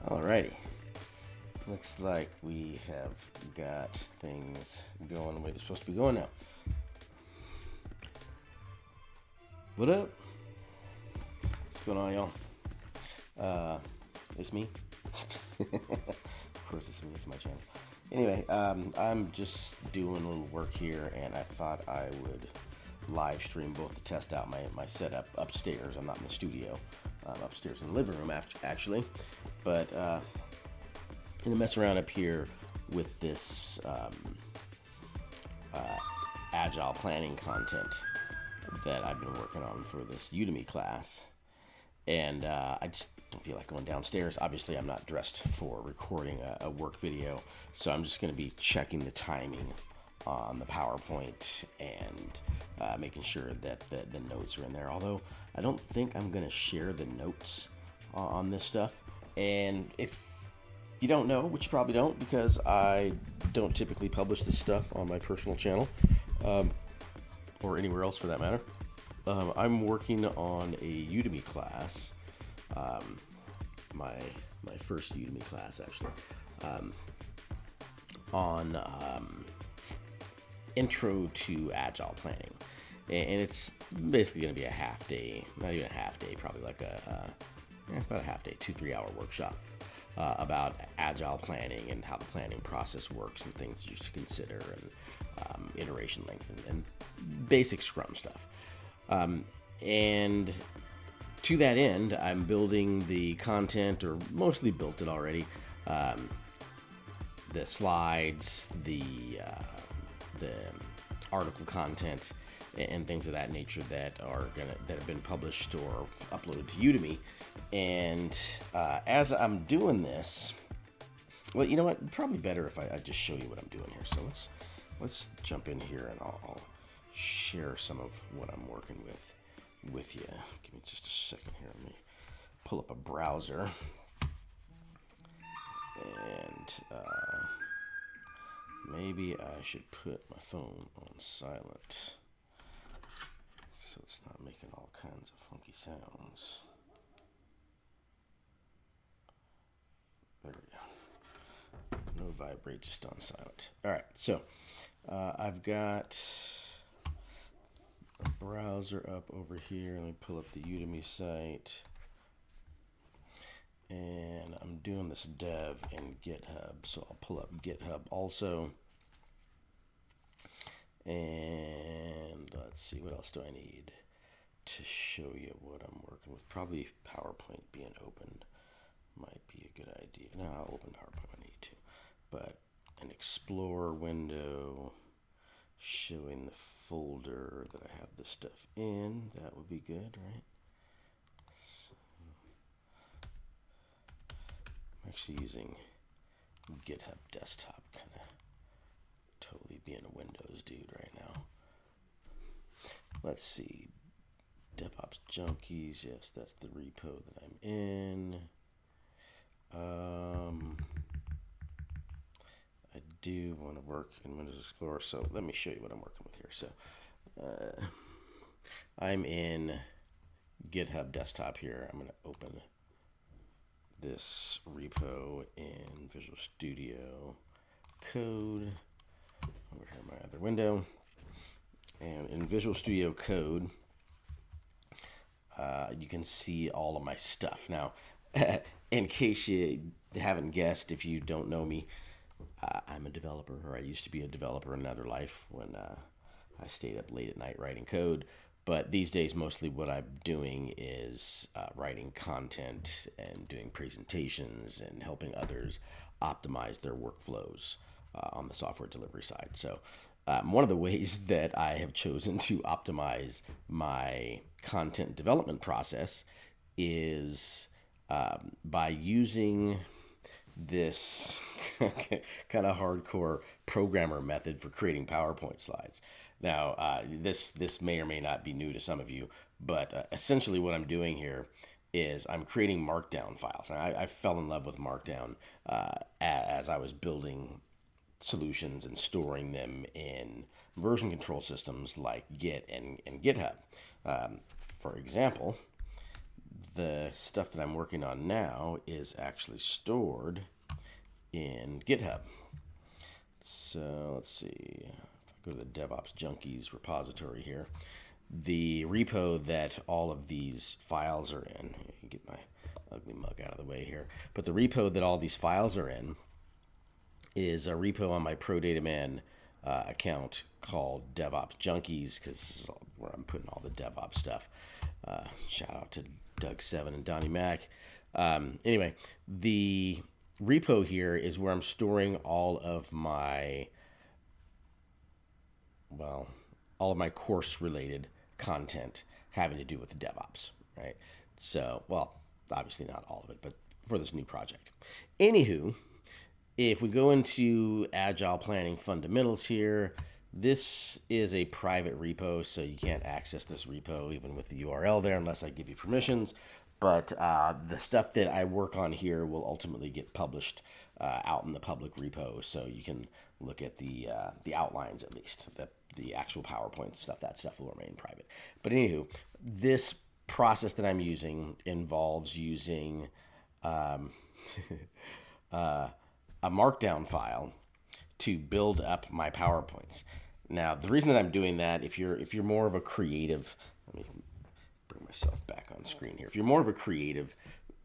Alrighty. Looks like we have got things going the way they're supposed to be going now. What up? What's going on, y'all? It's me. Of course it's me, it's my channel. Anyway, I'm just doing a little work here, and I thought I would live stream both to test out my setup upstairs. I'm not in the studio. I'm upstairs in the living room, actually. But I'm going to mess around up here with this Agile planning content that I've been working on for this Udemy class. And I just don't feel like going downstairs. Obviously, I'm not dressed for recording a work video, so I'm just going to be checking the timing on the PowerPoint and making sure that the notes are in there. Although I don't think I'm going to share the notes on this stuff. And if you don't know, which you probably don't, because I don't typically publish this stuff on my personal channel, or anywhere else for that matter. I'm working on a Udemy class, my first Udemy class actually, on intro to Agile planning, and it's basically going to be a half day, not even a half day, probably like about a half day, 2-3 hour workshop about Agile planning and how the planning process works and things you should consider, and iteration length and basic Scrum stuff. And to that end, I'm building the content, or mostly built it already. The slides, the article content, and things of that nature that have been published or uploaded to Udemy. And as I'm doing this, well, you know what? Probably better if I just show you what I'm doing here. So let's jump in here, and I'll share some of what I'm working with you. Give me just a second here. Let me pull up a browser, and maybe I should put my phone on silent so it's not making all kinds of funky sounds. There we go. No vibrate, just on silent. All right, so I've got a browser up over here. Let me pull up the Udemy site. And I'm doing this dev in GitHub, so I'll pull up GitHub also. And let's see, what else do I need to show you what I'm working with? Probably PowerPoint being opened might be a good idea. No, I'll open PowerPoint when I need to. But an Explorer window showing the folder that I have this stuff in, that would be good, right? So, I'm actually using GitHub desktop, kind of totally being a Windows dude right now. Let's see, DevOps Junkies, yes, that's the repo that I'm in. I do want to work in Windows Explorer, so let me show you what I'm working with here. So I'm in GitHub desktop here. I'm going to open this repo in Visual Studio Code over here in my other window. And in Visual Studio Code, you can see all of my stuff. Now, in case you haven't guessed, if you don't know me, I'm a developer, or I used to be a developer in another life when I stayed up late at night writing code. But these days, mostly what I'm doing is writing content and doing presentations and helping others optimize their workflows on the software delivery side. So one of the ways that I have chosen to optimize my content development process is by using this kind of hardcore programmer method for creating PowerPoint slides. Now, this may or may not be new to some of you, but essentially what I'm doing here is I'm creating Markdown files. I fell in love with Markdown as I was building solutions and storing them in version control systems like Git and GitHub. For example, the stuff that I'm working on now is actually stored in GitHub. So let's see. If I go to the DevOps Junkies repository here, the repo that all of these files are in, you can get my ugly mug out of the way here, but the repo that all these files are in is a repo on my ProDataMan account called DevOps Junkies, because this is where I'm putting all the DevOps stuff. Shout out to Doug Seven and Donnie Mac. Anyway, the repo here is where I'm storing all of my course related content having to do with DevOps, right? So, well, obviously not all of it, but for this new project. Anywho, if we go into Agile Planning Fundamentals here, this is a private repo, so you can't access this repo even with the URL there unless I give you permissions. But the stuff that I work on here will ultimately get published out in the public repo, so you can look at the outlines at least. The actual PowerPoint stuff, that stuff will remain private. But anywho, this process that I'm using involves using a markdown file to build up my PowerPoints. Now, the reason that I'm doing that, if you're more of a creative, let me bring myself back on screen here. If you're more of a creative,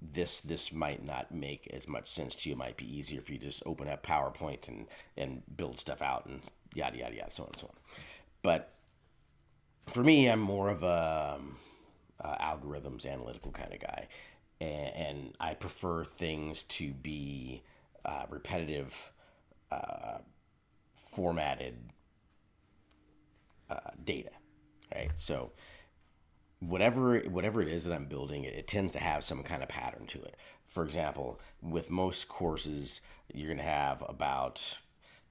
this might not make as much sense to you. It might be easier if you just open up PowerPoint and build stuff out and yada, yada, yada, so on and so on. But for me, I'm more of a algorithms, analytical kind of guy. And I prefer things to be repetitive, formatted data, right? So whatever it is that I'm building, it tends to have some kind of pattern to it. For example, with most courses, you're going to have about,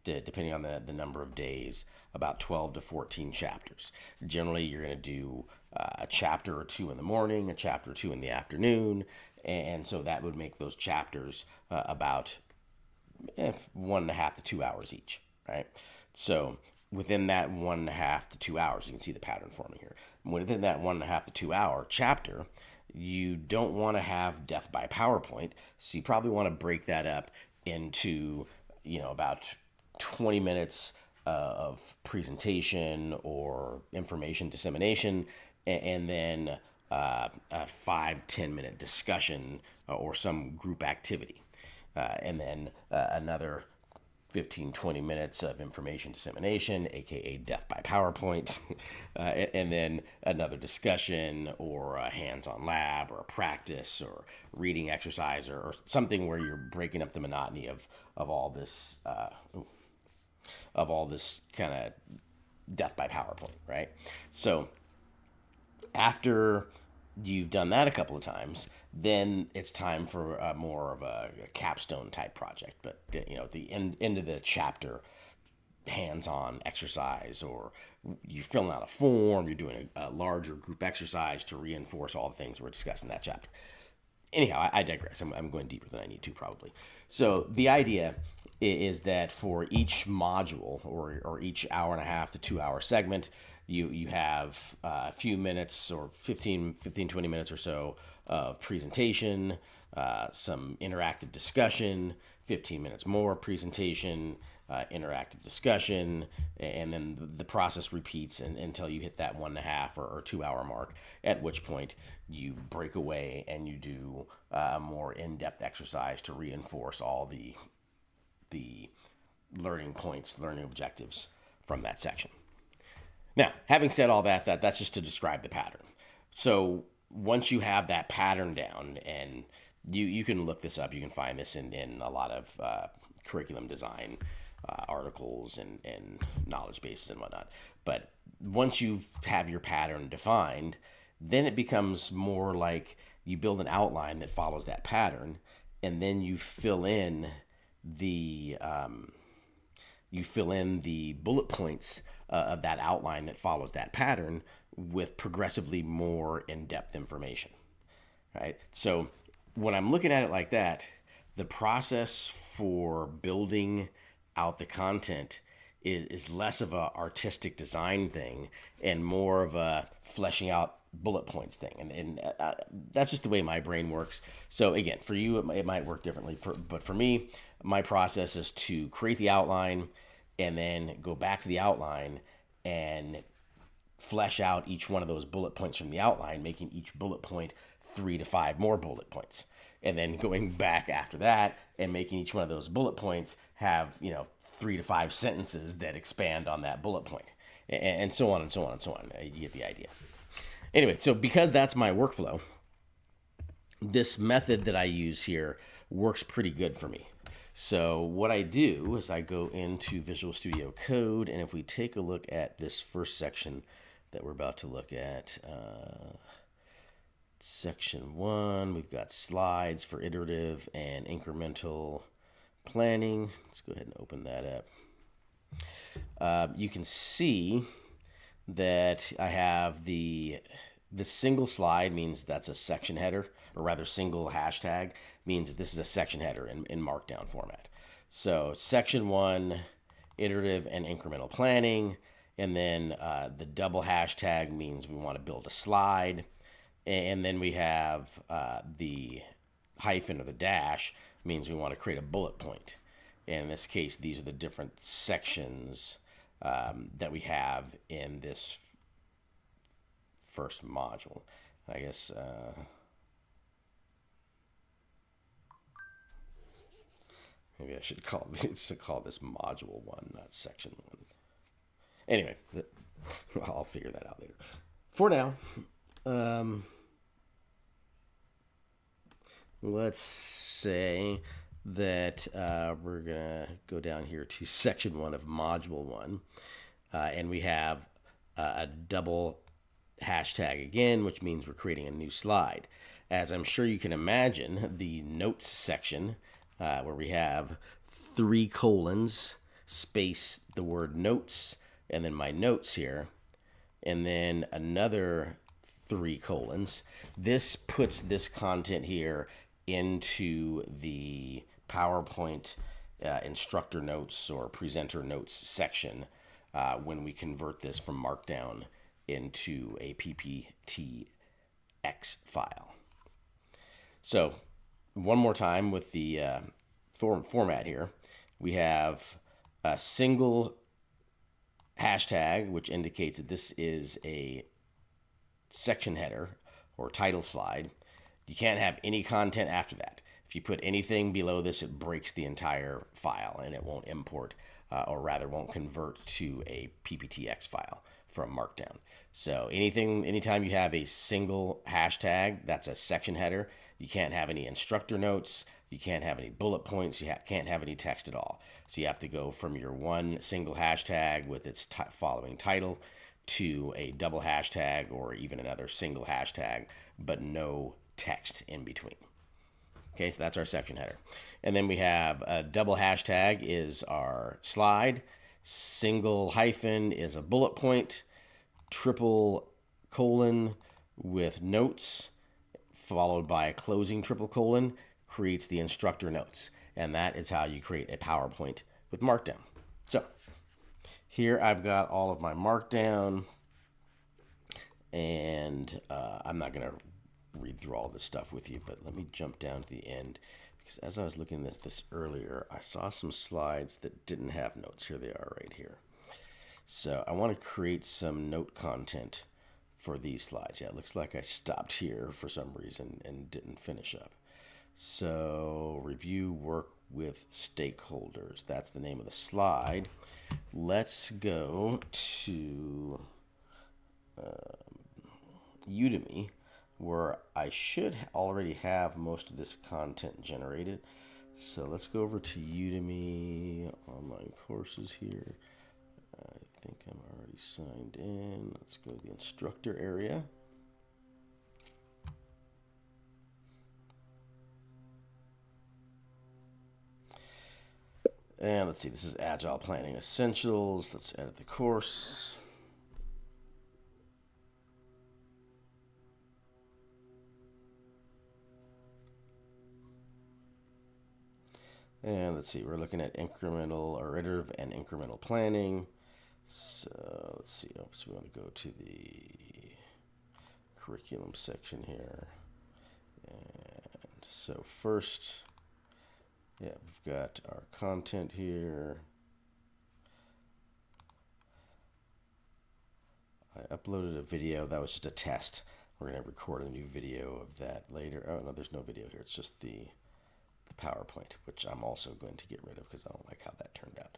depending on the number of days, about 12 to 14 chapters. Generally, you're going to do a chapter or two in the morning, a chapter or two in the afternoon, and so that would make those chapters about 1.5 to 2 hours each, right? So within that 1.5 to 2 hours, you can see the pattern forming here. Within that 1.5 to 2 hour chapter, you don't want to have death by PowerPoint, so you probably want to break that up into, about 20 minutes of presentation or information dissemination, and then a 5-10 minute discussion or some group activity, and then another 15-20 minutes of information dissemination, aka death by PowerPoint, and then another discussion or a hands-on lab or a practice or reading exercise or something where you're breaking up the monotony of all this kind of death by PowerPoint, right? So after you've done that a couple of times, then it's time for more of a capstone type project. But at the end of the chapter, hands-on exercise, or you're filling out a form, you're doing a larger group exercise to reinforce all the things we're discussing in that chapter. Anyhow, I digress. I'm going deeper than I need to probably. So the idea is that for each module or each 1.5 to 2 hour segment, you have a few minutes or 15, 20 minutes or so of presentation, some interactive discussion, 15 minutes more presentation, interactive discussion, and then the process repeats until you hit that 1.5 or 2 hour mark, at which point you break away and you do a more in-depth exercise to reinforce all the learning points, learning objectives from that section. Now, having said all that's just to describe the pattern. So once you have that pattern down, and you can look this up, you can find this in a lot of curriculum design articles and knowledge bases and whatnot. But once you have your pattern defined, then it becomes more like you build an outline that follows that pattern, and then you fill in the bullet points of that outline that follows that pattern with progressively more in-depth information, right? So when I'm looking at it like that, the process for building out the content is less of a artistic design thing and more of a fleshing out bullet points thing, and that's just the way my brain works. So again, for you, it might work differently. But for me, my process is to create the outline, and then go back to the outline and flesh out each one of those bullet points from the outline, making each bullet point 3 to 5 more bullet points, and then going back after that and making each one of those bullet points have 3 to 5 sentences that expand on that bullet point, and so on and so on and so on. You get the idea. Anyway, so because that's my workflow, this method that I use here works pretty good for me. So what I do is I go into Visual Studio Code, and if we take a look at this first section that we're about to look at, section 1, we've got slides for iterative and incremental planning. Let's go ahead and open that up. You can see that I have the single slide means that's a section header, or rather single hashtag means this is a section header in Markdown format. So section 1, iterative and incremental planning, and then the double hashtag means we want to build a slide, and then we have the hyphen or the dash means we want to create a bullet point. And in this case, these are the different sections that we have in this first module. I guess maybe I should call this module 1, not section 1. Anyway, I'll figure that out later. For now, let's say that we're gonna go down here to section 1 of module 1, and we have a double hashtag again, which means we're creating a new slide. As I'm sure you can imagine, the notes section, where we have 3 colons, space the word notes, and then my notes here, and then another 3 colons. This puts this content here into the PowerPoint instructor notes or presenter notes section when we convert this from Markdown into a PPTX file. So one more time with the format here, we have a single hashtag, which indicates that this is a section header or title slide. You can't have any content after that. If you put anything below this, it breaks the entire file and it won't import, or rather won't convert to a PPTX file from Markdown. So anytime you have a single hashtag, that's a section header. You can't have any instructor notes. You can't have any bullet points. You can't have any text at all. So you have to go from your one single hashtag with its following title to a double hashtag or even another single hashtag, but no text in between. Okay, so that's our section header. And then we have a double hashtag is our slide, single hyphen is a bullet point, triple colon with notes, followed by a closing triple colon, creates the instructor notes. And that is how you create a PowerPoint with Markdown. So here I've got all of my Markdown, and I'm not going to read through all this stuff with you, but let me jump down to the end, because as I was looking at this earlier, I saw some slides that didn't have notes. Here they are right here. So I want to create some note content for these slides. Yeah, it looks like I stopped here for some reason and didn't finish up. So review work with stakeholders. That's the name of the slide. Let's go to Udemy, where I should already have most of this content generated. So let's go over to Udemy online courses here. I think I'm already signed in. Let's go to the instructor area. And let's see, this is Agile Planning Essentials. Let's edit the course. And let's see, we're looking at incremental or iterative and incremental planning. So let's see, so we want to go to the curriculum section here. And so first, yeah, we've got our content here. I uploaded a video. That was just a test. We're going to record a new video of that later. Oh, no, there's no video here. It's just the PowerPoint, which I'm also going to get rid of because I don't like how that turned out.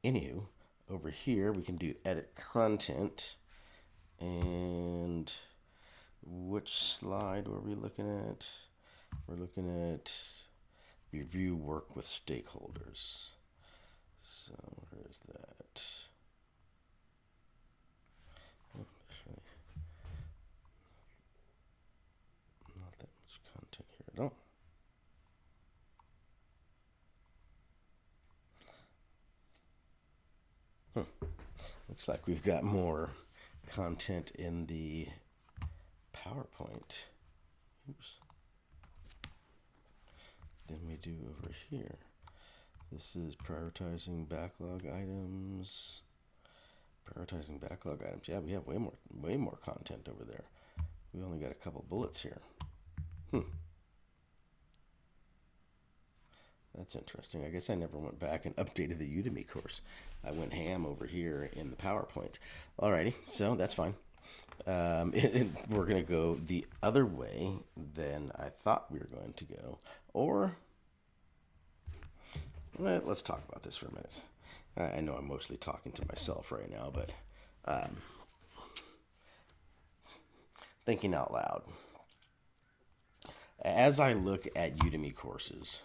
Anywho, over here, we can do edit content. And which slide were we looking at? We're looking at review work with stakeholders. So where is that? Oh, not that much content here at all. Looks like we've got more content in the PowerPoint. Oops. Than we do over here. This is prioritizing backlog items. Prioritizing backlog items. Yeah, we have way more content over there. We only got a couple bullets here. That's interesting. I guess I never went back and updated the Udemy course. I went ham over here in the PowerPoint. Alrighty, so that's fine. We're going to go the other way than I thought we were going to go. Or, let's talk about this for a minute. I know I'm mostly talking to myself right now, but thinking out loud. As I look at Udemy courses,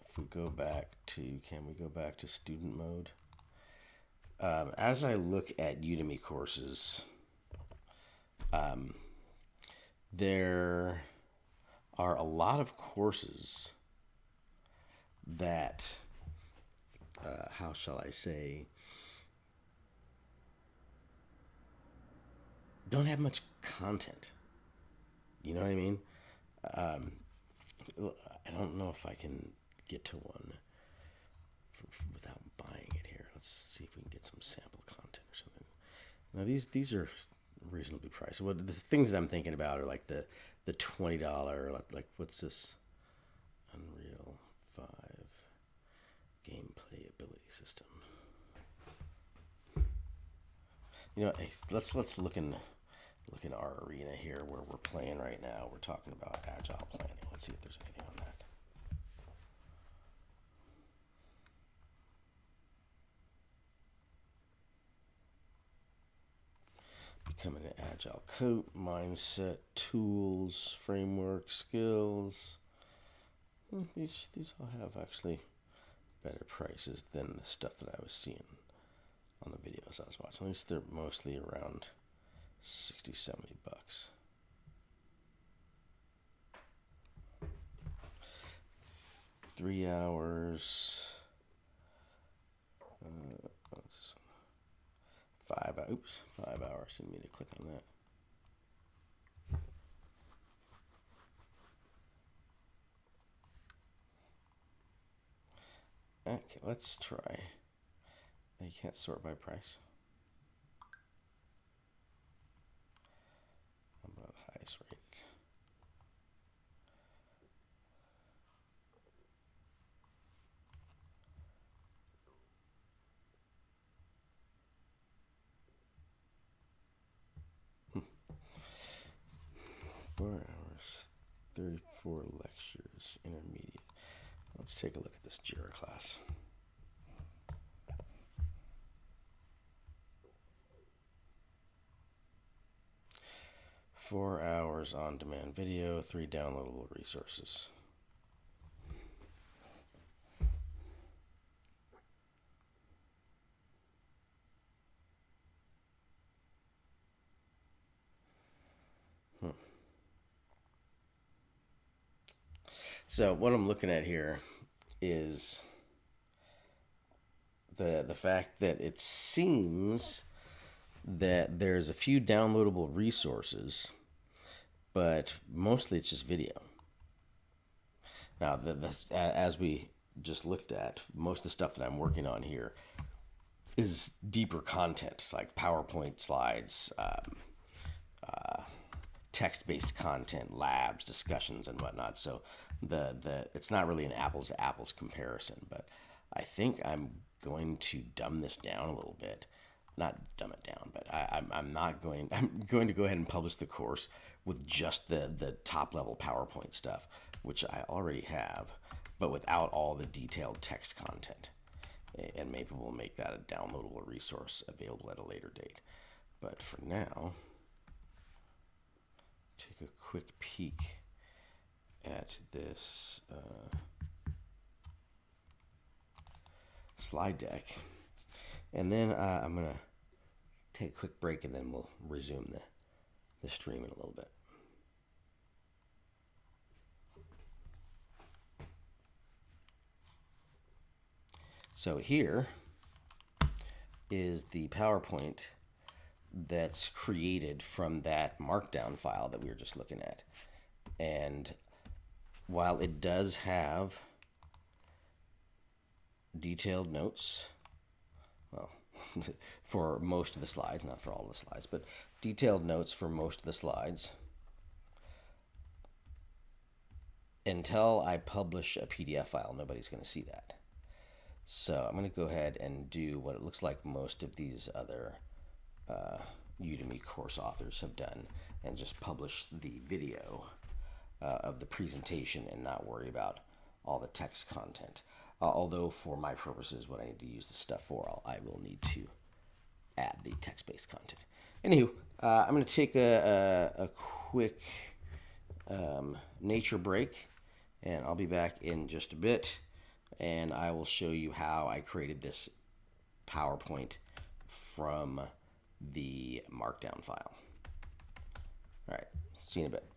if we go back to, can we go back to student mode? As I look at Udemy courses, there are a lot of courses that, how shall I say, don't have much content. You know what I mean? I don't know if I can get to one without buying it here. Let's see if we can get some sample content or something. Now these are reasonably priced. Well, the things that I'm thinking about are like the $20, like what's this? Unreal 5 gameplay ability system. You know, let's look in our arena here where we're playing right now. We're talking about agile planning. Let's see if there's anything on that. Becoming an agile coach, mindset, tools, framework, skills. These all have actually better prices than the stuff that I was seeing on the videos I was watching. At least they're mostly around 60, 70 bucks. Three hours. What's this one? 5 hours. Didn't mean to click on that. Okay, let's try. You can't sort by price. How about highest rated? Four hours, 34 lectures, intermediate. Let's take a look at this JIRA class. Four hours on-demand video, 3 downloadable resources. So what I'm looking at here is the fact that it seems that there's a few downloadable resources, but mostly it's just video. Now, as we just looked at, most of the stuff that I'm working on here is deeper content, like PowerPoint slides, text-based content, labs, discussions, and whatnot. So it's not really an apples to apples comparison, but I think I'm going to dumb this down a little bit. Not dumb it down, but I'm not going. I'm going to go ahead and publish the course with just the top level PowerPoint stuff, which I already have, but without all the detailed text content. And maybe we'll make that a downloadable resource available at a later date. But for now, take a quick peek at this slide deck. And then I'm going to take a quick break, and then we'll resume the stream in a little bit. So here is the PowerPoint that's created from that markdown file that we were just looking at. And while it does have detailed notes, well, for most of the slides, not for all of the slides, but detailed notes for most of the slides, until I publish a PDF file, nobody's going to see that. So I'm going to go ahead and do what it looks like most of these other Udemy course authors have done, and just publish the video of the presentation and not worry about all the text content. Although for my purposes, what I need to use this stuff for, I will need to add the text-based content. Anywho, I'm going to take a quick nature break, and I'll be back in just a bit, and I will show you how I created this PowerPoint from the markdown file. All right, see you in a bit.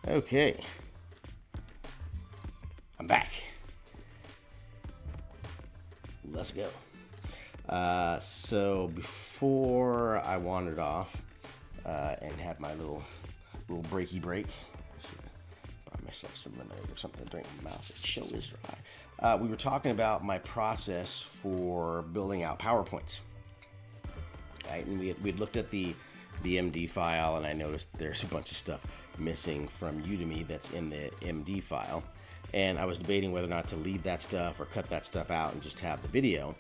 Okay, I'm back. Let's go. So before I wandered off and had my little breaky break, I should buy myself some lemonade or something to drink. My mouth is show is dry. We were talking about my process for building out PowerPoints. Right? And we'd looked at the MD file, and I noticed there's a bunch of stuff missing from Udemy that's in the MD file. And I was debating whether or not to leave that stuff or cut that stuff out and just have the video.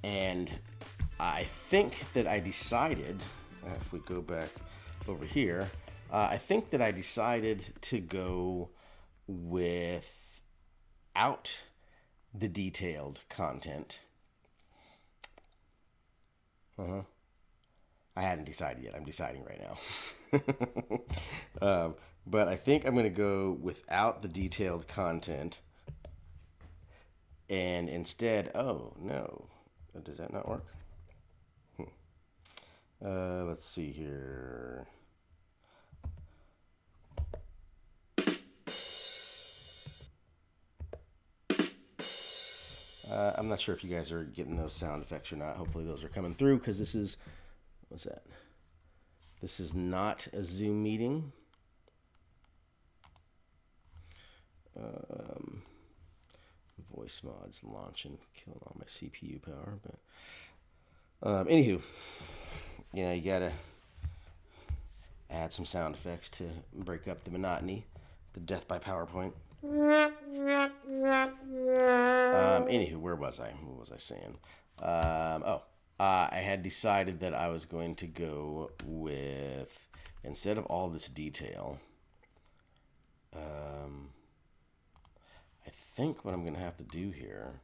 And I think that I decided, if we go back over here, I think that I decided to go without the detailed content. I hadn't decided yet. I'm deciding right now. But I think I'm going to go without the detailed content. And instead, oh no, does that not work? Let's see here. I'm not sure if you guys are getting those sound effects or not. Hopefully those are coming through, because this is, what's that? This is not a Zoom meeting. Voice mods launching, killing all my CPU power. But anywho, you gotta add some sound effects to break up the monotony, the death by PowerPoint. Anywho, where was I? What was I saying? I had decided that I was going to go with, instead of all this detail, I think what I'm going to have to do here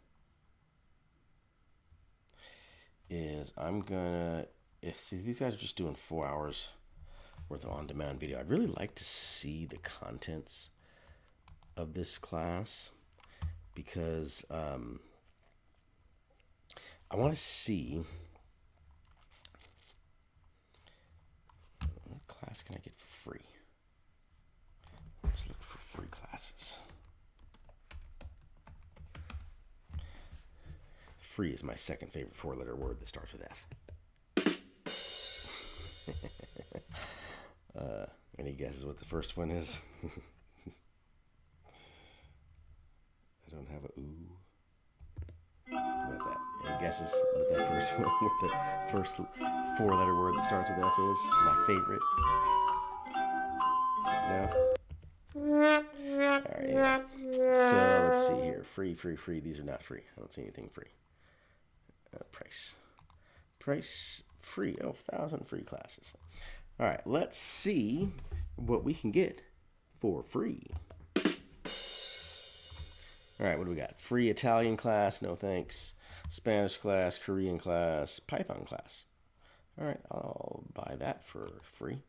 is I'm going to, if these guys are just doing 4 hours worth of on-demand video, I'd really like to see the contents of this class, because I want to see what class can I get for free. Let's look for free classes. Free is my second favorite four-letter word that starts with F. Any guesses what the first one is? I don't have a ooh. What about that? Any guesses what that first one, what the first four-letter word that starts with F is? My favorite. No? Alright, yeah. So let's see here. Free. These are not free. I don't see anything free. Price, free. Oh, 1,000 free classes. Alright, let's see what we can get for free. Alright, what do we got? Free Italian class, no thanks. Spanish class, Korean class, Python class. Alright, I'll buy that for free.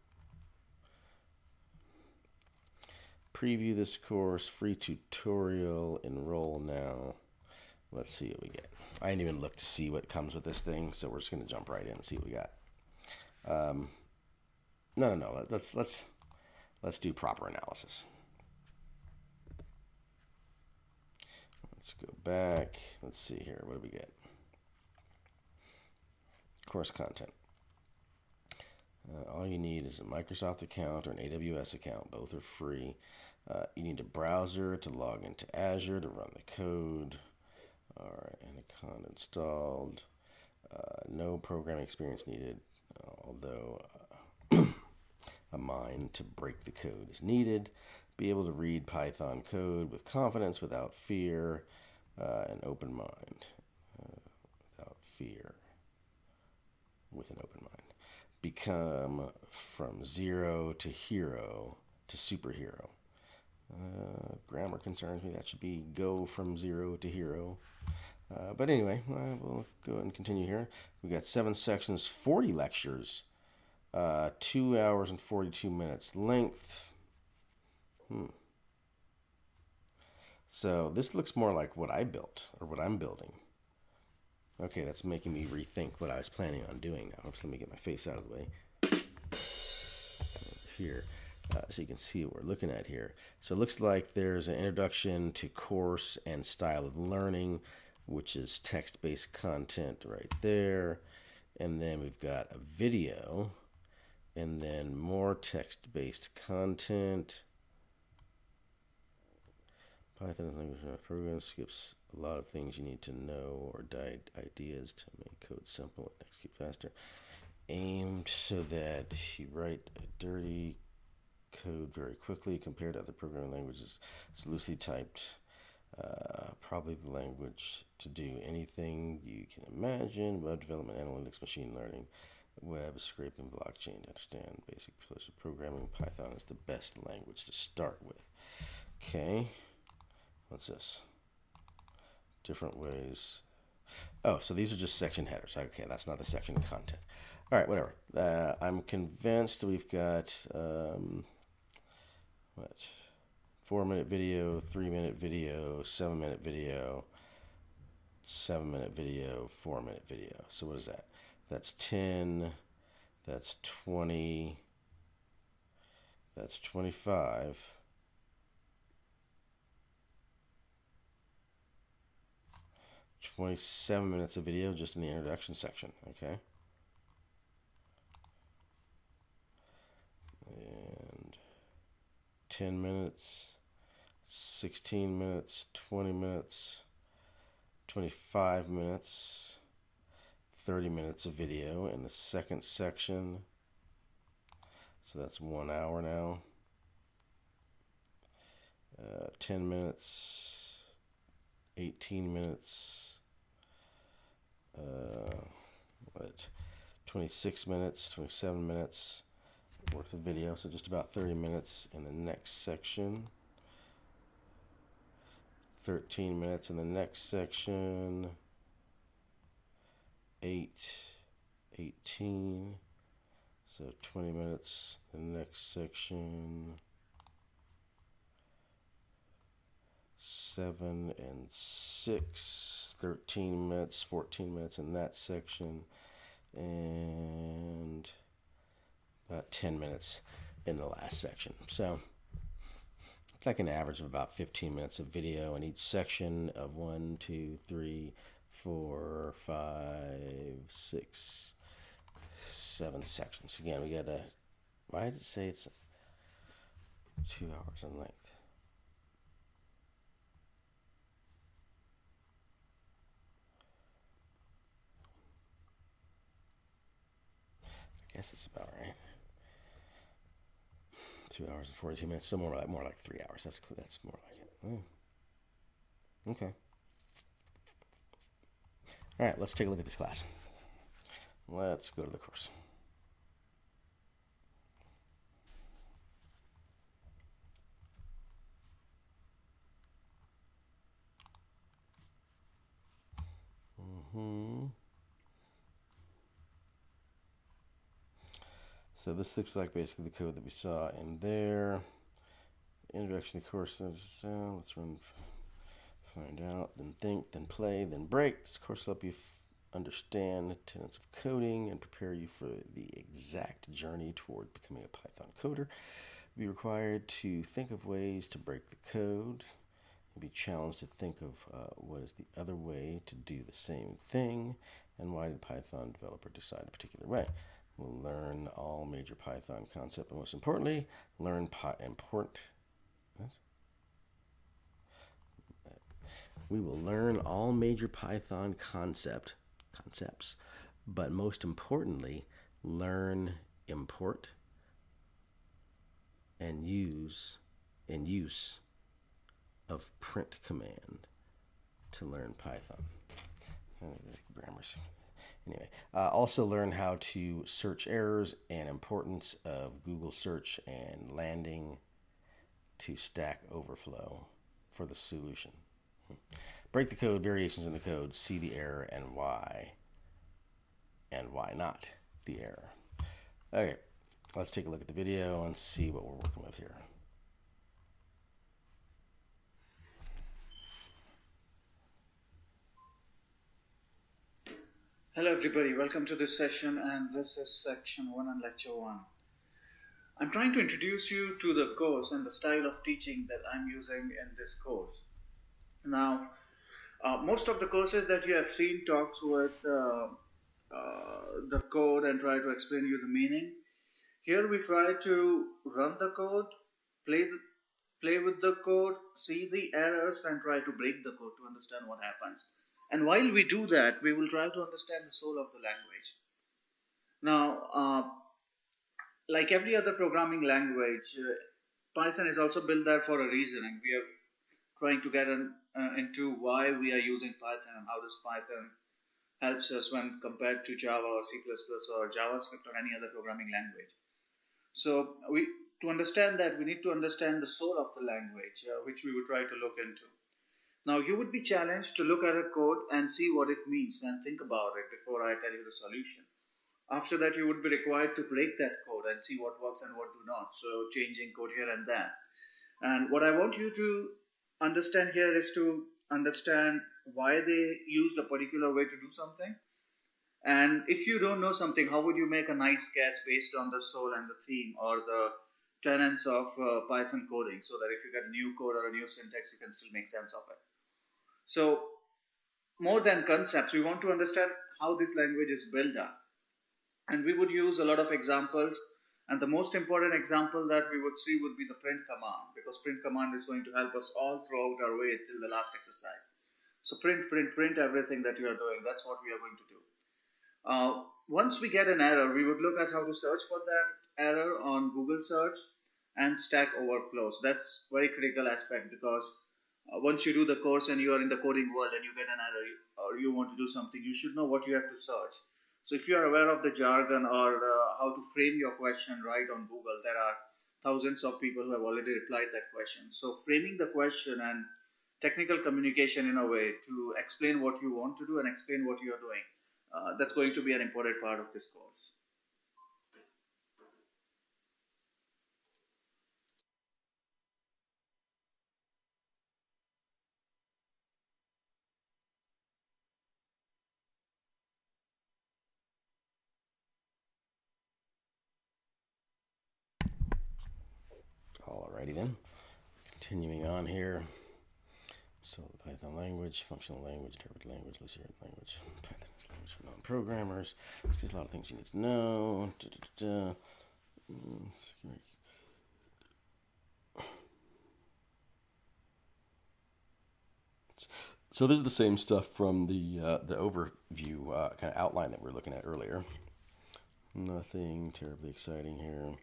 Preview this course, free tutorial, enroll now. Let's see what we get. I didn't even look to see what comes with this thing, so we're just going to jump right in and see what we got. No. Let's do proper analysis. Let's go back. Let's see here. What do we get? Course content. All you need is a Microsoft account or an AWS account. Both are free. You need a browser to log into Azure to run the code. All right, and Anaconda installed. No programming experience needed, although a mind to break the code is needed. Be able to read Python code with confidence, without fear, an open mind. Without fear, with an open mind. Become from zero to hero to superhero. Grammar concerns me. That should be go from zero to hero. But anyway, we'll go ahead and continue here. We've got 7 sections, 40 lectures, 2 hours and 42 minutes length. So this looks more like what I built, or what I'm building. Okay, that's making me rethink what I was planning on doing now. Oops, let me get my face out of the way. Here, so you can see what we're looking at here. So it looks like there's an introduction to course and style of learning, which is text-based content right there. And then we've got a video, and then more text-based content. Python language program skips a lot of things you need to know or ideas to make code simple and execute faster. Aimed so that you write a dirty code very quickly compared to other programming languages. It's loosely typed. Probably the language to do anything you can imagine: web development, analytics, machine learning, web scraping, blockchain. To understand basic pillars of programming, Python is the best language to start with. Okay, what's this? Different ways. Oh, so these are just section headers. Okay, that's not the section content. All right, whatever. I'm convinced we've got what? 4-minute video, 3-minute video, 7-minute video, 7-minute video, 4-minute video. So what is that? That's 10, that's 20, that's 25. "27 minutes of video just in the introduction section," okay? And 10 minutes, 16 minutes, 20 minutes, 25 minutes, 30 minutes of video in the second section. So that's 1 hour now. 10 minutes, 18 minutes, 26 minutes, 27 minutes worth of video. So just about 30 minutes in the next section. 13 minutes in the next section. 18. So 20 minutes in the next section. 7 and 6, 13 minutes, 14 minutes in that section, and about 10 minutes in the last section. So it's like an average of about 15 minutes of video in each section of 1, 2, 3, 4, 5, 6, 7 sections. Again, we got a, why does it say it's 2 hours in length? I guess it's about right. 2 hours and 42 minutes. So more like 3 hours. That's more like it. Oh. Okay. All right, let's take a look at this class. Let's go to the course. So this looks like basically the code that we saw in there. Introduction to the course. Let's run, find out, then think, then play, then break. This course will help you understand the tenets of coding and prepare you for the exact journey toward becoming a Python coder. You'll be required to think of ways to break the code. You'll be challenged to think of what is the other way to do the same thing, and why did a Python developer decide a particular way. We'll learn all major Python concepts, but most importantly, we will learn all major Python concepts, but most importantly, learn import and use of print command to learn Python. Grammars. Anyway, also learn how to search errors and importance of Google search and landing to Stack Overflow for the solution. Break the code, variations in the code, see the error and why not the error. Okay, let's take a look at the video and see what we're working with here. Hello, everybody. Welcome to this session, and this is section 1 and lecture 1. I'm trying to introduce you to the course and the style of teaching that I'm using in this course. Now, most of the courses that you have seen talks with the code and try to explain you the meaning. Here we try to run the code, play with the code, see the errors, and try to break the code to understand what happens. And while we do that, we will try to understand the soul of the language. Now, like every other programming language, Python is also built there for a reason, and we are trying to get into why we are using Python and how does Python helps us when compared to Java or C++ or JavaScript or any other programming language. So we to understand that we need to understand the soul of the language, which we will try to look into. Now you would be challenged to look at a code and see what it means and think about it before I tell you the solution. After that, you would be required to break that code and see what works and what do not. So changing code here and there. And what I want you to understand here is to understand why they used a particular way to do something. And if you don't know something, how would you make a nice guess based on the soul and the theme or the tenets of Python coding, so that if you get a new code or a new syntax, you can still make sense of it. So more than concepts, we want to understand how this language is built up, and we would use a lot of examples, and the most important example that we would see would be the print command, because print command is going to help us all throughout our way till the last exercise. So print everything that you are doing. That's what we are going to do. Once we get an error, we would look at how to search for that error on Google search and Stack Overflows. That's very critical aspect, because once you do the course and you are in the coding world and you get an error or you want to do something, you should know what you have to search. So if you are aware of the jargon or how to frame your question right on Google, there are thousands of people who have already replied that question. So framing the question and technical communication in a way to explain what you want to do and explain what you are doing, that's going to be an important part of this course. Alrighty then. Continuing on here. So the Python language, functional language, interpreted language, listener language. Python is language for non-programmers. There's just a lot of things you need to know. So this is the same stuff from the overview kind of outline that we were looking at earlier. Nothing terribly exciting here.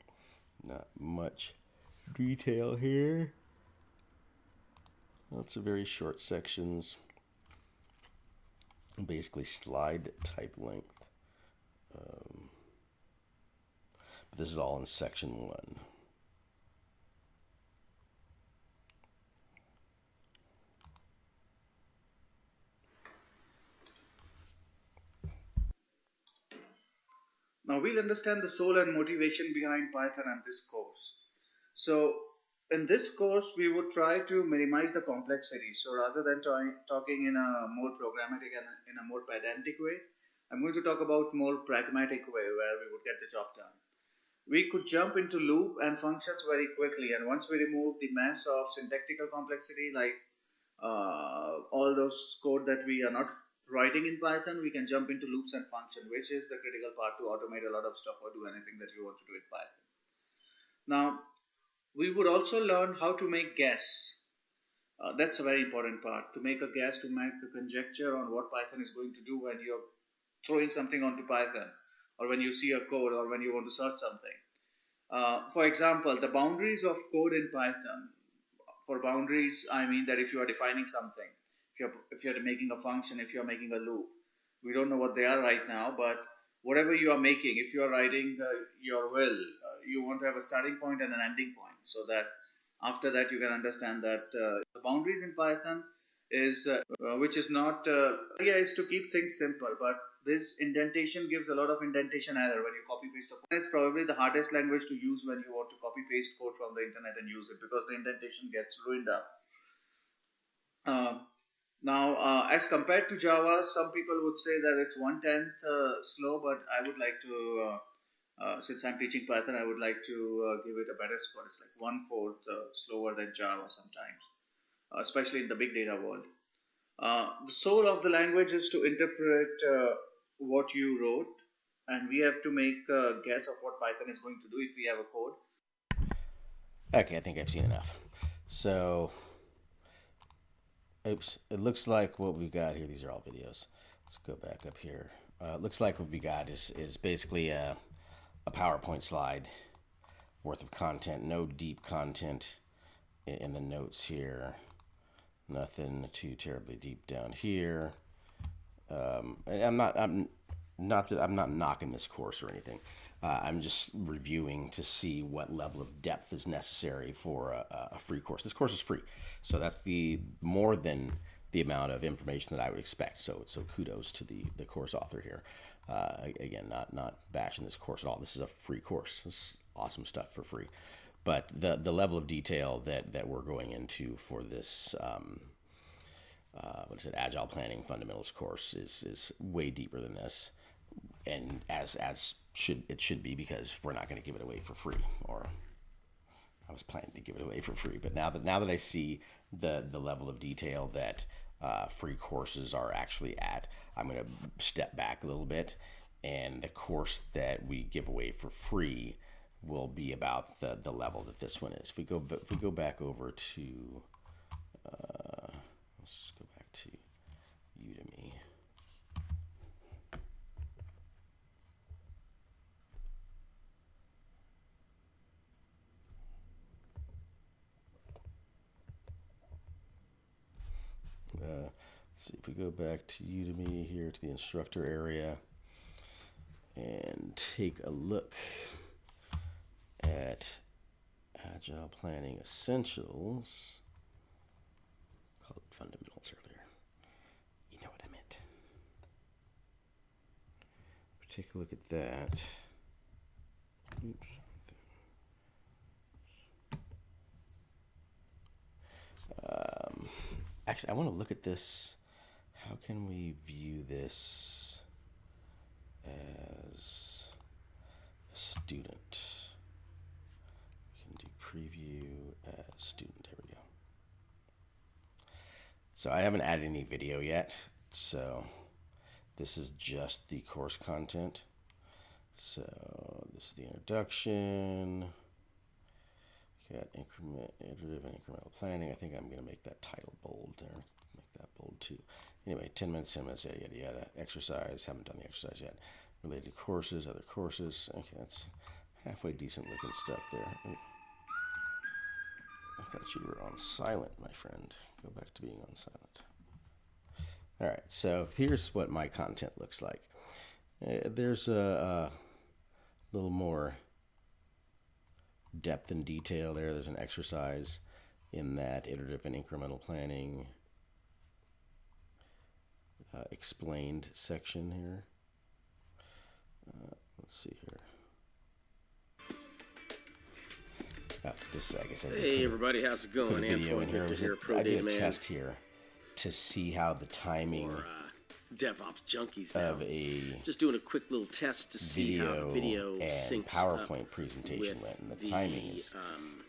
Not much detail here. Lots of very short sections. Basically slide type length. But this is all in section 1. Now we'll understand the soul and motivation behind Python and this course. So in this course, we would try to minimize the complexity. So rather than talking in a more programmatic and in a more pedantic way, I'm going to talk about more pragmatic way where we would get the job done. We could jump into loop and functions very quickly, and once we remove the mess of syntactical complexity, like all those code that we are not writing in Python, we can jump into loops and function, which is the critical part to automate a lot of stuff or do anything that you want to do in Python. Now, we would also learn how to make guess. That's a very important part, to make a guess, to make a conjecture on what Python is going to do when you're throwing something onto Python, or when you see a code, or when you want to search something. For example, the boundaries of code in Python. For boundaries, I mean that if you are defining something, if you're making a function, if you're making a loop, we don't know what they are right now, but whatever you are making, if you are writing your will, you want to have a starting point and an ending point, so that after that you can understand that the boundaries in Python is which is not idea is to keep things simple, but this indentation gives a lot of indentation error when you copy paste a code. It's probably the hardest language to use when you want to copy paste code from the internet and use it, because the indentation gets ruined up. Now, as compared to Java, some people would say that it's 1/10 slow, but I would like to, since I'm teaching Python, I would like to give it a better score. It's like 1/4 slower than Java sometimes, especially in the big data world. The soul of the language is to interpret what you wrote, and we have to make a guess of what Python is going to do if we have a code. Okay, I think I've seen enough. So, oops, it looks like what we've got here, these are all videos. Let's go back up here. It looks like what we got is basically a PowerPoint slide worth of content, no deep content in the notes here. Nothing too terribly deep down here. And I'm not knocking this course or anything. I'm just reviewing to see what level of depth is necessary for a free course. This course is free, so that's the more than the amount of information that I would expect. So kudos to the course author here. Again, not bashing this course at all. This is a free course. This is awesome stuff for free. But the level of detail that we're going into for this what is it, Agile Planning Fundamentals course is way deeper than this, and as should be, because we're not going to give it away for free. Or I was planning to give it away for free, but now that I see the level of detail that free courses are actually at, I'm going to step back a little bit, and the course that we give away for free will be about the level that this one is. If we go back over to let's go back to Udemy. Let's see if we go back to Udemy here to the instructor area and take a look at Agile Planning Essentials. Called Fundamentals earlier. You know what I meant. Take a look at that. Oops. Actually, I want to look at this. How can we view this as a student? We can do preview as student. Here we go. So I haven't added any video yet, so this is just the course content. So this is the introduction. Got iterative and incremental planning. I think I'm going to make that title bold there. Make that bold too. Anyway, 10 minutes, yada, yada, yada. Exercise. Haven't done the exercise yet. Related courses, other courses. Okay, that's halfway decent looking stuff there. I thought you were on silent, my friend. Go back to being on silent. All right, so here's what my content looks like. There's a little more depth and detail there. There's an exercise in that iterative and incremental planning explained section here. Let's see here. This, I guess, hey everybody, how's it going? Video in here. Pro I Data did a Man. test here to see how the timing Or DevOps junkies now. of a Just doing a quick little test to see how the video and syncs PowerPoint up presentation with went, and the timing is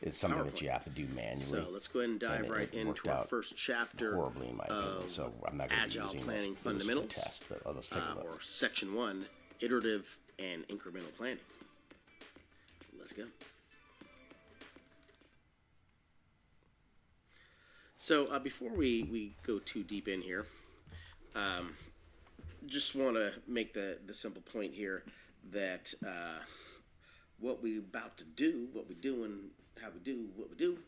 it's something that you have to do manually. So let's go ahead and dive right into our first chapter horribly in my opinion. So I'm not going to be Agile using Planning this Fundamentals, to test, but let's take a look. or Section 1, Iterative and Incremental Planning. Let's go. So before we go too deep in here, just want to make the simple point here that what we about to do, what we do and how we do what we do,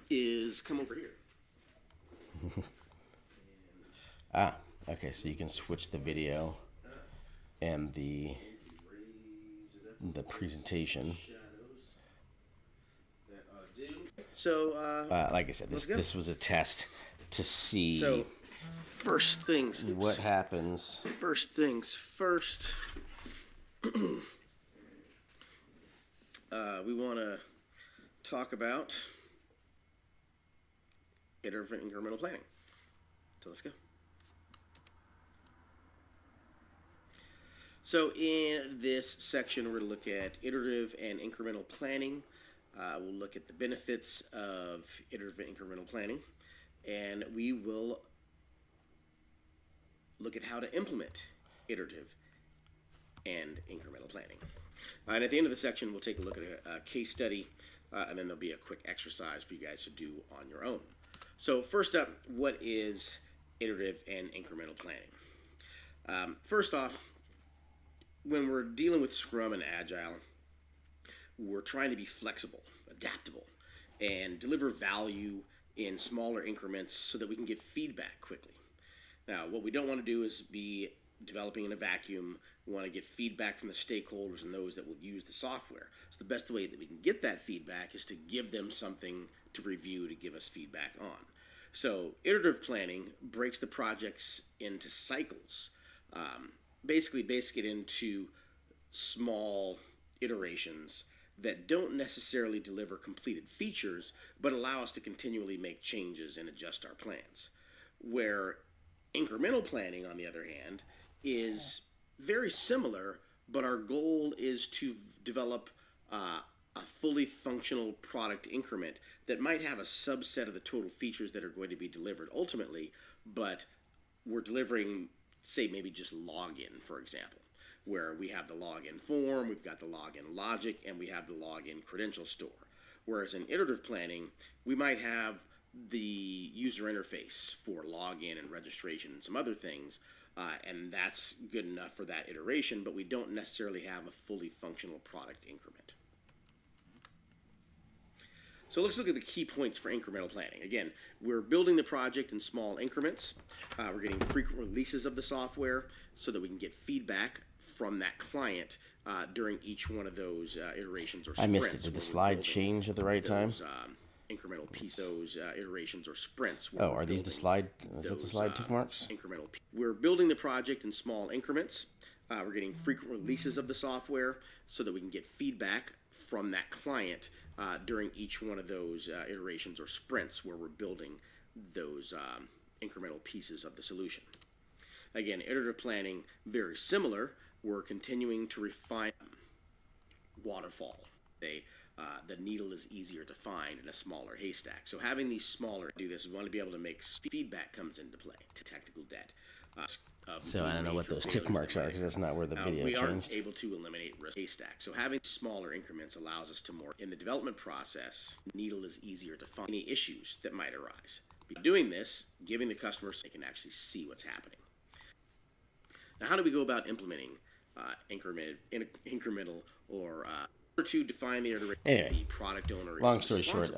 is come over here. Okay, so you can switch the video and the presentation. So, like I said, this was a test to see so first things, what happens. First things first. We want to talk about iterative and incremental planning. So let's go. So in this section, we're going to look at iterative and incremental planning. We'll look at the benefits of iterative and incremental planning, and we will look at how to implement iterative and incremental planning. And at the end of the section, we'll take a look at a case study, and then there'll be a quick exercise for you guys to do on your own. So first up, what is iterative and incremental planning? First off, when we're dealing with Scrum and Agile, we're trying to be flexible, adaptable, and deliver value in smaller increments so that we can get feedback quickly. Now, what we don't want to do is be developing in a vacuum. We want to get feedback from the stakeholders and those that will use the software. So the best way that we can get that feedback is to give them something to review to give us feedback on. So iterative planning breaks the projects into cycles. Basically it into small iterations that don't necessarily deliver completed features, but allow us to continually make changes and adjust our plans. Where incremental planning, on the other hand, is very similar, but our goal is to develop a fully functional product increment that might have a subset of the total features that are going to be delivered ultimately, but we're delivering, say, maybe just login, for example, where we have the login form, we've got the login logic, and we have the login credential store. Whereas in iterative planning, we might have the user interface for login and registration and some other things, and that's good enough for that iteration, but we don't necessarily have a fully functional product increment. So let's look at the key points for incremental planning. Again, we're building the project in small increments. We're getting frequent releases of the software so that we can get feedback from that client during each one of those iterations or sprints. I missed it. Did the slide change at the right time? Incremental piece, those iterations or sprints. Oh, are these the slide? Is that the slide tick marks? We're building the project in small increments. We're getting frequent releases of the software so that we can get feedback from that client during each one of those iterations or sprints where we're building those incremental pieces of the solution. Again, iterative planning, very similar. We're continuing to refine waterfall. The needle is easier to find in a smaller haystack. So having these smaller do this, we want to be able to make feedback comes into play to technical debt. So I don't know what those tick marks are because that's not where the video we changed. aren't able to eliminate risk haystack. So having smaller increments allows us to more in the development process. Needle is easier to find any issues that might arise. By doing this, giving the customer so they can actually see what's happening. Now, how do we go about implementing incremental or to define the iteration? Anyway, the product owner. Long story short,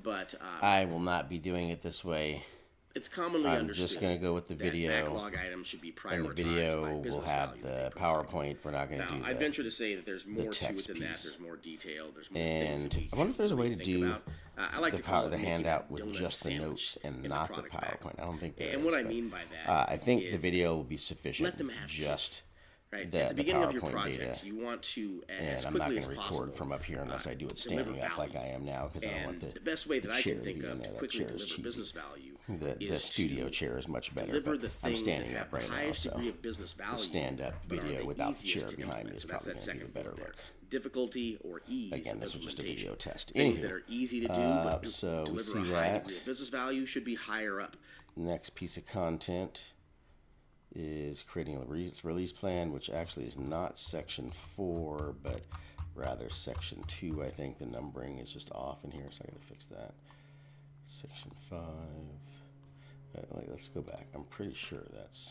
but I will not be doing it this way. It's commonly I'm just going to go with the video, backlog items should be prioritized, and the video by will have the PowerPoint. We're not going to do that. I venture to say that there's more to it than that. There's more detail. There's more things that we I wonder if there's a way to do about. I like the handout with just the notes and not the PowerPoint. I don't think there and is, what I mean by that I think the video will be sufficient. let them have just right? the At the beginning of your PowerPoint project, data. you want to, And as I'm not quickly going as to possible, record from up here unless I do it deliver standing up like I value. am now because I don't want And the the best way that I chair can to be think in of there. to That quickly chair is deliver cheesy. business value The is studio to chair is much better, deliver but the I'm things standing that up have right the now, highest so degree of business value, the stand-up but are video the without the easiest chair to behind me implement. is So that's probably that going to be second the better point there. look. Difficulty or ease Again, of this was just a implementation. video test. Things Anywho, that are easy to do but so we deliver see a high that. degree of business value should be higher up. Next piece of content is creating a release plan, which actually is not section 4, but rather section 2. I think the numbering is just off in here, so I got to fix that. Section 5. Let's go back. I'm pretty sure that's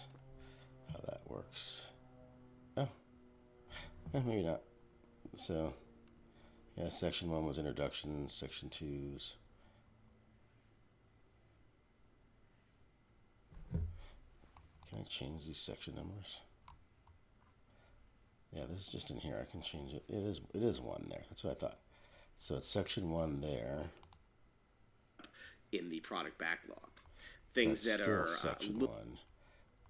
how that works. Oh, maybe not. So, yeah, section 1 was introduction, section 2's. Can I change these section numbers? Yeah, this is just in here. I can change it. It is 1 there. That's what I thought. So it's section 1 there. In the product backlog. Things That's that still are section 1.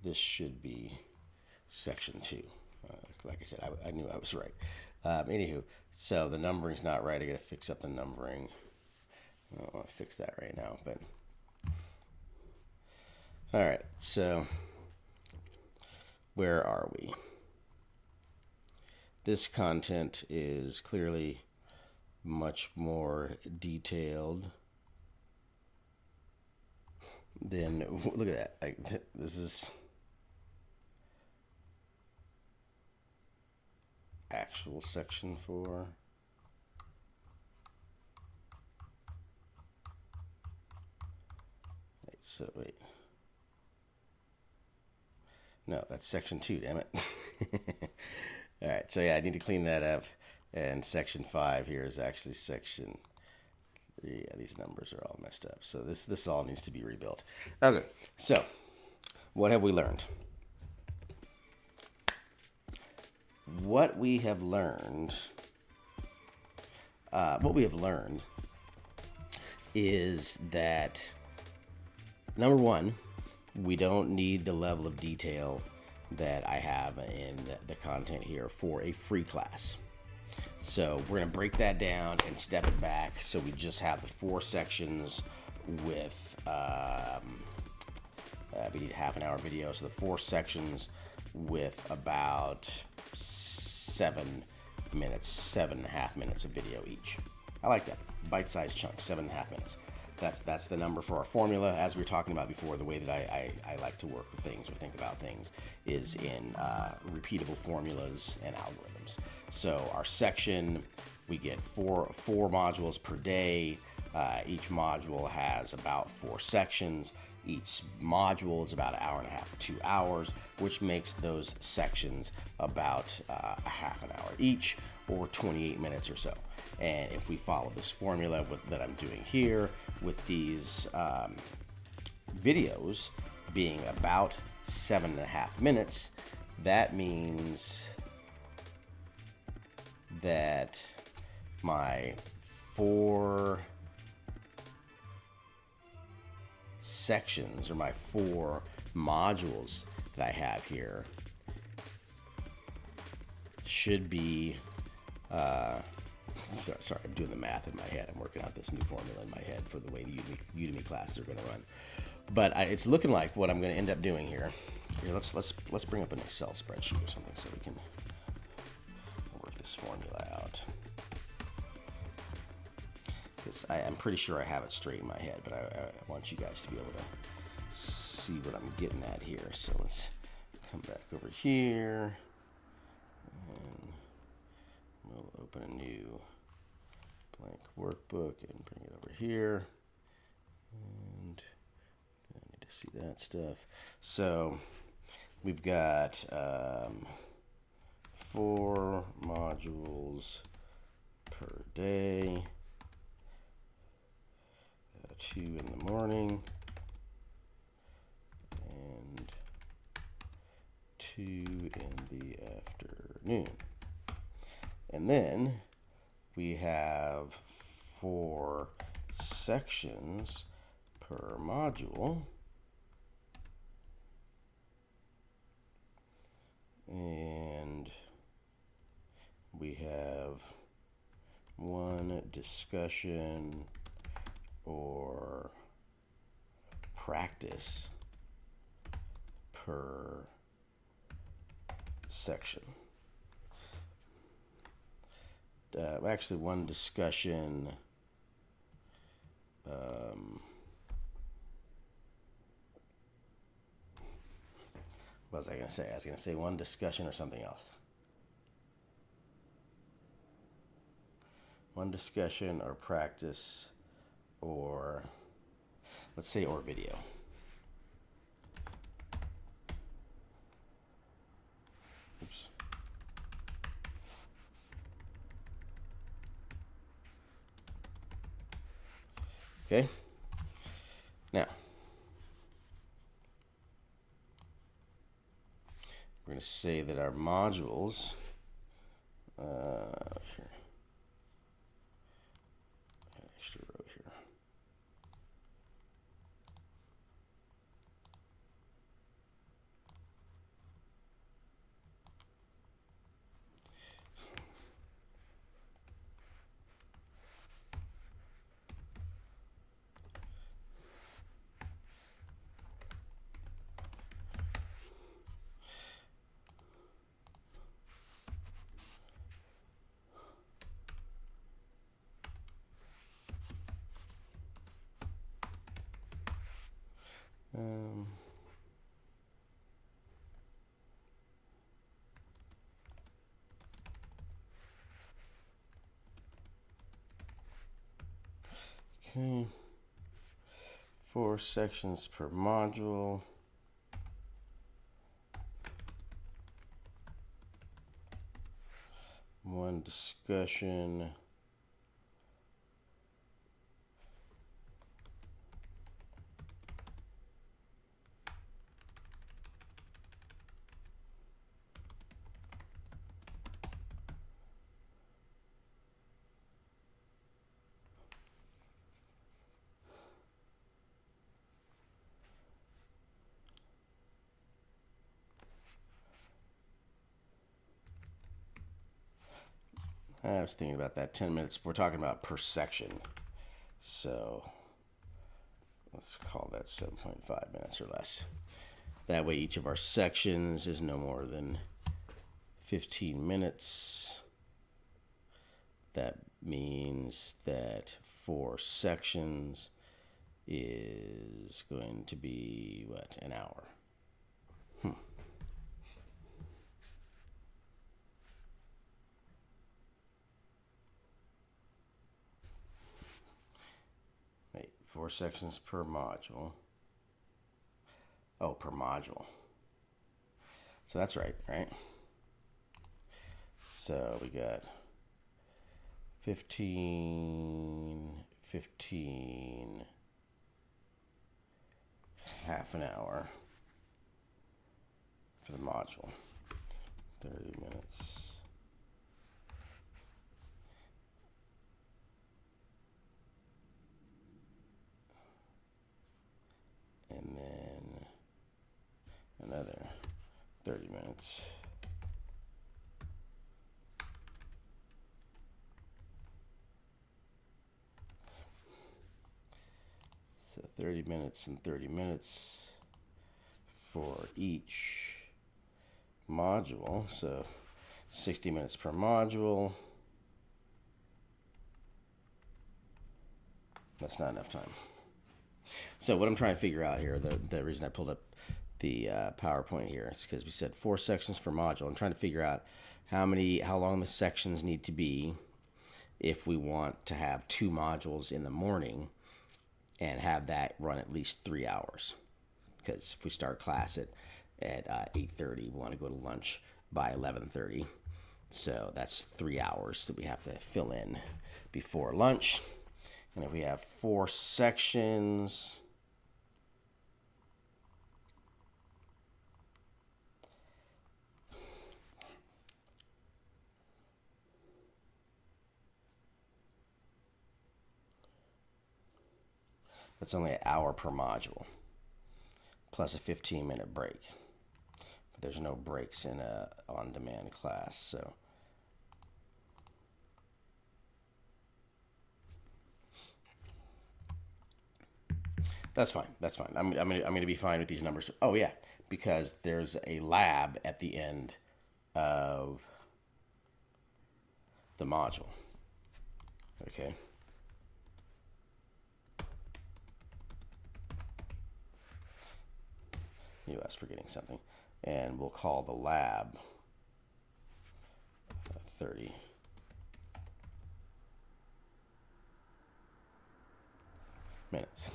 This should be section 2. Like I said, I knew I was right. Anywho, so the numbering's not right. I got to fix up the numbering. I don't want to fix that right now, but All right, so where are we? This content is clearly much more detailed than, look at that. This is actual section 4. Wait. No, that's section 2, damn it. All right, so yeah, I need to clean that up. And section 5 here is actually section 3. Yeah, these numbers are all messed up. So this all needs to be rebuilt. Okay, so what have we learned? What we have learned is that, number one, we don't need the level of detail that I have in the content here for a free class. So we're going to break that down and step it back so we just have the 4 sections with, we need a half-an-hour video, so the 4 sections with about 7 minutes, 7.5 minutes of video each. I like that. Bite-sized chunks, 7.5 minutes. That's the number for our formula. As we were talking about before, the way that I like to work with things or think about things is in repeatable formulas and algorithms. So our section, we get four modules per day. Each module has about 4 sections. Each module is about 1.5 hours to 2 hours, which makes those sections about a half an hour each, or 28 minutes or so. And if we follow this formula that I'm doing here, with these videos being about 7.5 minutes, that means that my 4 sections, or my 4 modules that I have here, should be sorry, I'm doing the math in my head. I'm working out this new formula in my head for the way the Udemy classes are going to run. But it's looking like what I'm going to end up doing here. Here, let's bring up an Excel spreadsheet or something so we can work this formula out. Because I'm pretty sure I have it straight in my head, but I want you guys to be able to see what I'm getting at here. So let's come back over here, and we'll open a new blank workbook and bring it over here. And I need to see that stuff. So we've got 4 modules per day. 2 in the morning and 2 in the afternoon. And then we have 4 sections per module. And we have 1 discussion or practice per section. Actually, 1 discussion. What was I going to say? I was going to say 1 discussion or something else. 1 discussion or practice, or let's say, or video. Oops. Okay. Now, we're going to say that our modules, here, extra row here. Okay. 4 sections per module. One discussion. I was thinking about that 10 minutes. We're talking about per section. So let's call that 7.5 minutes or less. That way each of our sections is no more than 15 minutes. That means that 4 sections is going to be, what, an hour? Wait, 4 sections per module. Oh, per module. So that's right? So we got 15, half an hour for the module. 30 minutes. And then another 30 minutes. So 30 minutes and 30 minutes for each module. So 60 minutes per module. That's not enough time. So what I'm trying to figure out here, the reason I pulled up the PowerPoint here is because we said 4 sections per module. I'm trying to figure out how long the sections need to be if we want to have 2 modules in the morning and have that run at least 3 hours. Because if we start class at 8:30, we want to go to lunch by 11:30. So that's 3 hours that we have to fill in before lunch. And if we have 4 sections, that's only an hour per module, plus a 15-minute break. But there's no breaks in a on-demand class, so that's fine. I'm gonna be fine with these numbers. Oh yeah, because there's a lab at the end of the module. Okay. US forgetting something, and we'll call the lab 30 minutes.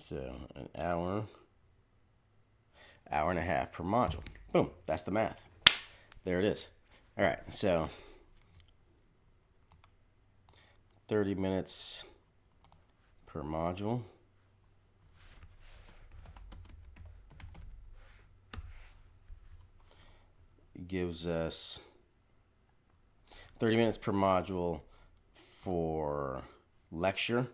So an hour and a half per module. Boom, that's the math. There it is. All right, so 30 minutes per module. It gives us 30 minutes per module for lecture.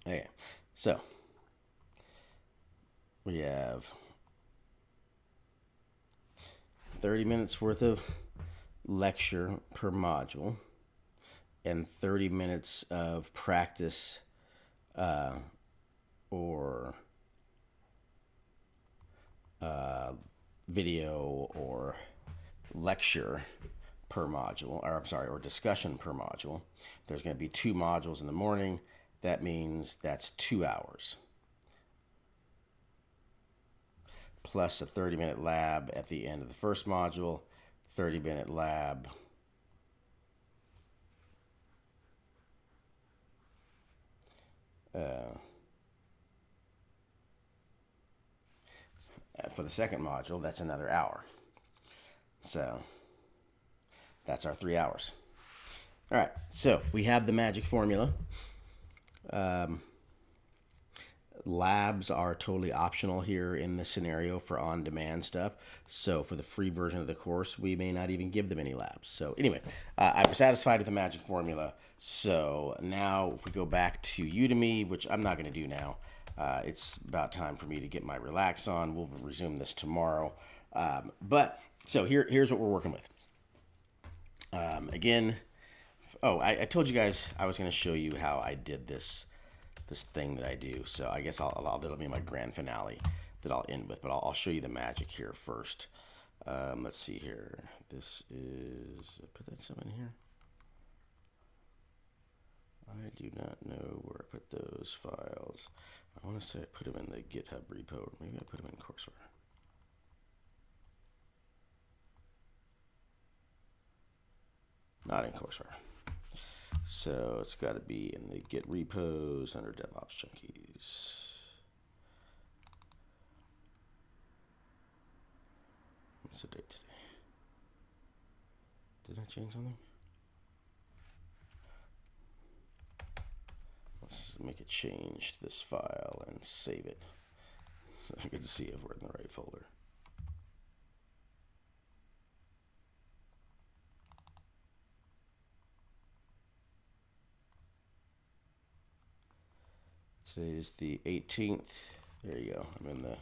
Okay, so we have 30 minutes worth of lecture per module and 30 minutes of practice or video or lecture per module, or I'm sorry, or discussion per module. There's going to be 2 modules in the morning. That means that's 2 hours. Plus a 30-minute lab at the end of the first module, 30-minute lab for the second module. That's another hour. So that's our 3 hours. All right, so we have the magic formula. Labs are totally optional here in this scenario for on-demand stuff. So for the free version of the course, we may not even give them any labs. So anyway, I'm satisfied with the magic formula. So now if we go back to Udemy, which I'm not going to do now, it's about time for me to get my relax on. We'll resume this tomorrow. But so here's what we're working with. Again, I told you guys I was going to show you how I did this thing that I do. So I guess that'll be my grand finale that I'll end with. But I'll show you the magic here first. Let's see here. This is, put that some in here. I do not know where I put those files. I want to say I put them in the GitHub repo, or maybe I put them in courseware. Not in courseware. So it's got to be in the Git repos under DevOps Junkies. What's the date today? Did I change something? Let's make a change to this file and save it so I can see if we're in the right folder. Today's the 18th. There you go. I'm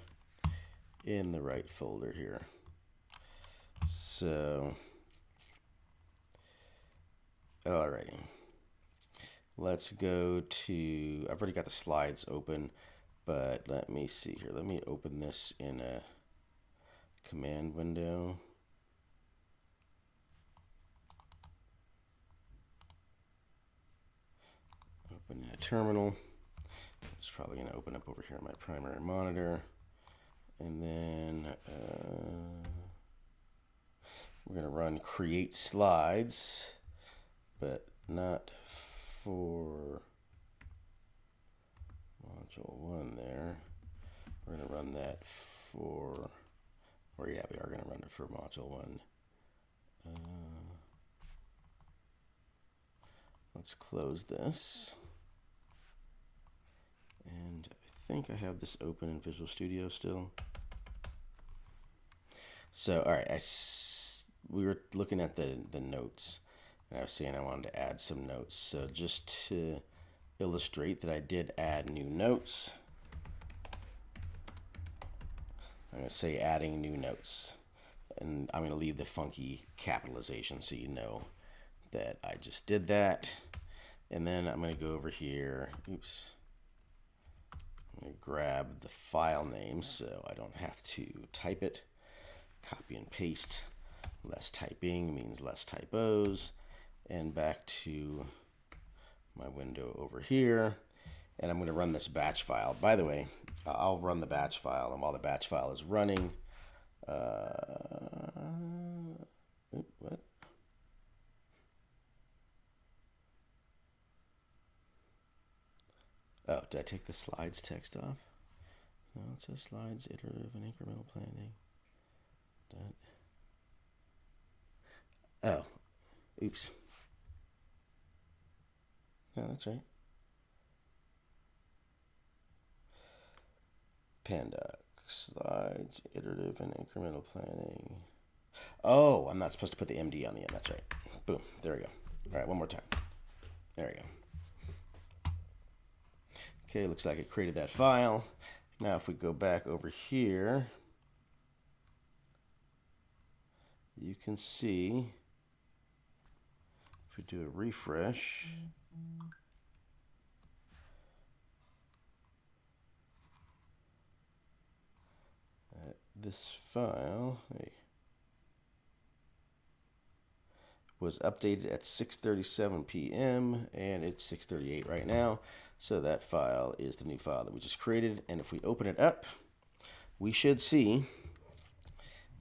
in the right folder here. So, alrighty. Let's go to, I've already got the slides open, but let me see here. Let me open this in a command window. Open in a terminal. It's probably going to open up over here on my primary monitor. And then we're going to run create slides, but not for module 1 there. We're going to run that for, or yeah, we are going to run it for module 1. Let's close this. And I think I have this open in Visual Studio still. So, all right, we were looking at the notes, and I was saying I wanted to add some notes. So just to illustrate that I did add new notes, I'm going to say adding new notes. And I'm going to leave the funky capitalization so you know that I just did that. And then I'm going to go over here. Oops. I'm going to grab the file name so I don't have to type it. Copy and paste. Less typing means less typos. And back to my window over here. And I'm going to run this batch file. By the way, I'll run the batch file, and while the batch file is running, what? Oh, did I take the slides text off? No, it says slides, iterative, and incremental planning. Oh, oops. No, that's right. Pandoc, slides, iterative, and incremental planning. Oh, I'm not supposed to put the MD on the end. That's right. Boom. There we go. All right, one more time. There we go. Okay, looks like it created that file. Now if we go back over here, you can see, if we do a refresh, this file was updated at 6:37 p.m. and it's 6:38 right now. So that file is the new file that we just created. And if we open it up, we should see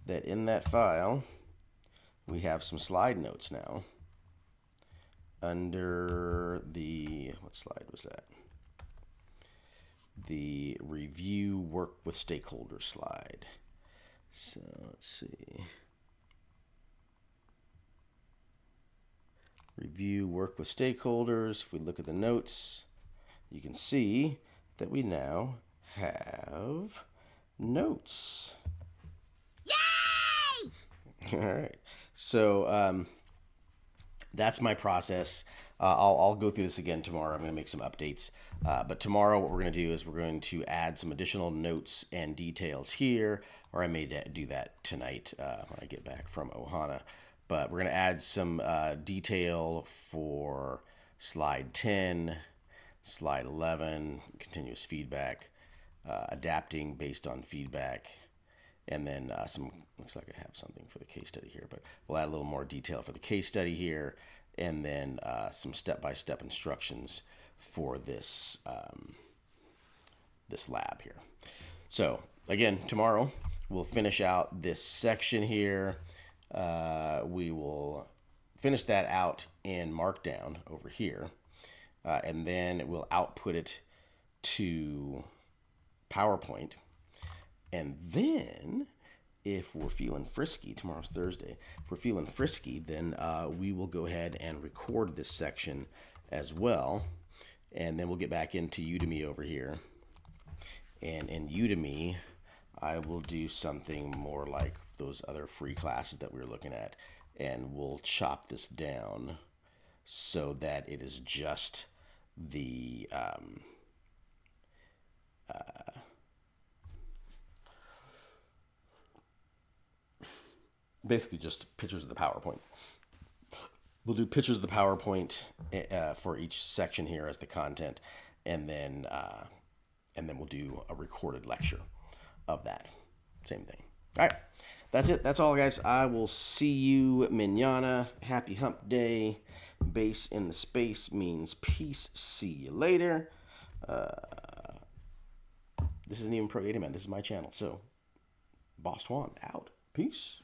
that in that file, we have some slide notes now. Under the, what slide was that? The review work with stakeholders slide. So let's see. Review work with stakeholders. If we look at the notes, you can see that we now have notes. Yay! All right. So that's my process. I'll go through this again tomorrow. I'm going to make some updates. But tomorrow what we're going to do is we're going to add some additional notes and details here, or I may do that tonight when I get back from Ohana. But we're going to add some detail for slide 10, slide 11, continuous feedback, adapting based on feedback, and then looks like I have something for the case study here, but we'll add a little more detail for the case study here, and then some step-by-step instructions for this this lab here. So again, tomorrow we'll finish out this section here. We will finish that out in Markdown over here, and then we'll output it to PowerPoint. And then, if we're feeling frisky, tomorrow's Thursday, if we're feeling frisky, then we will go ahead and record this section as well. And then we'll get back into Udemy over here. And in Udemy, I will do something more like those other free classes that we were looking at. And we'll chop this down so that it is just the basically just pictures of the PowerPoint. We'll do pictures of the PowerPoint for each section here as the content, and then we'll do a recorded lecture of that. Same thing. All right, that's it. That's all, guys. I will see you manana. Happy Hump Day. Base in the space means peace. See you later. This isn't even Pro Data Man. This is my channel. So, Boss Twan out. Peace.